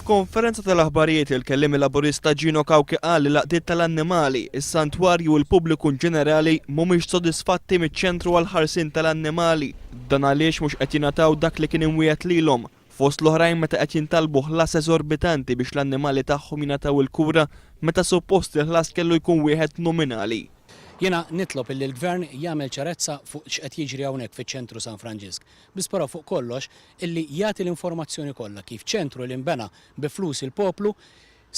F'konferenza tal-aħbarijiet il-kellim il-laburista Gino Cauchi qal li l-għaqdiet tal-annimali, is-santwarju u l-pubbliku ġenerali mhumiex sodisfatti miċ-ċentru għall-ħarsien tal-annimali. Dan għaliex mhux qed jingħataw dak li kien imwiegħed lilhom. Fost l-oħrajn meta qed jintalbu ħlas eżorbitanti biex l-annimali tagħhom jingħataw il-kura meta suppost il-ħlas kellu jkun wieħed nominali. Jiena nitlob illi l-Gvern jagħmel ċarezza fuq x'qed jiġri hawnhekk fiċ-ċentru San Franġisk. Bispara fuq kollox illi jagħti l-informazzjoni kollha kif ċentru li nbena bi flus il-poplu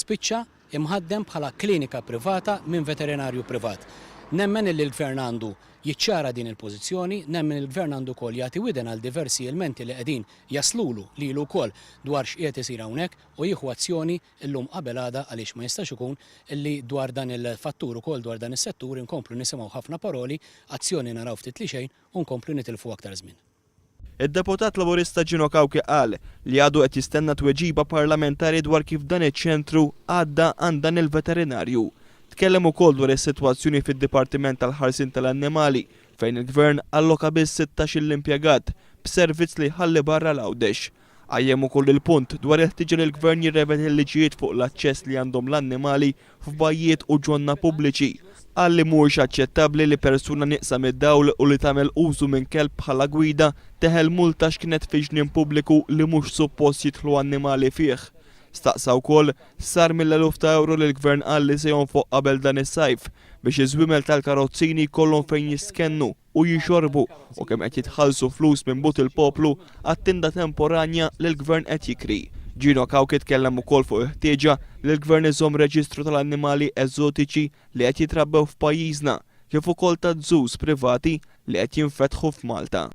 spiċċa imħaddem bħala klinika privata minn veterinarju privat. Nemmen illi l-Gvern għandu jiċċara din il-pożizzjoni, nemmen il-Gvern għandu wkoll jagħti widen għal diversi elementi li qegħdin jaslulu lilu wkoll dwar x'qiegħed isir hawnhekk u jieħu azzjoni llum qabel għada għaliex ma jistax ikun illi dwar dan il-fattur ukoll dwar dan is-settur inkomplu nisimgħu ħafna paroli, azzjoni naraw ftit li xejn u nkomplu nitilfu aktar żmien. Id-deputat laburista Gino Cauchi qal li għadu qed jistenna tweġiba parlamentari dwar kif dan iċ-ċentru għadda għand dan il-veterinarju. Tkellem ukoll dwar is-sitwazzjoni fid-Dipartiment tal-Ħarsien tal-Annimali fejn il-Gvern alloka biss 16 impjegat b'servizz li ħalli barra l-għawdex. Għajjem ukoll il-punt dwar il-ħtiġa li l-Gvern jirrevedi l-liġijiet fuq l-aċċess li għandhom l-annimali f'bajjiet u ġonna pubbliċi. Qal li mhuwiex aċċettabbli li persuna nieqsa mid-dawl u li tagħmel użu minn kelb bħala gwida teħel multa x'kienet fi ġnien pubbliku li mhux suppost jidħlu annimali fih. Staqsa wkoll sar mill-eluf ta' euro li l-Gvern qal li se jonfoq qabel dan is-sajf biex iż-żwiemel tal-karozzini jkollhom fejn jiskennu u jixorbu u kemm qed jitħallsu flus minn but il-poplu għat-tinda temporanja li l-Gvern qed jikri. Gino Cauchi tkellem ukoll fuq il-ħtieġa li l-Gvern iżomm reġistru tal-annimali eżotiċi li qed jitrabbew f'pajjiżna kif ukoll ta' żus privati li qed jinfetħu f'Malta.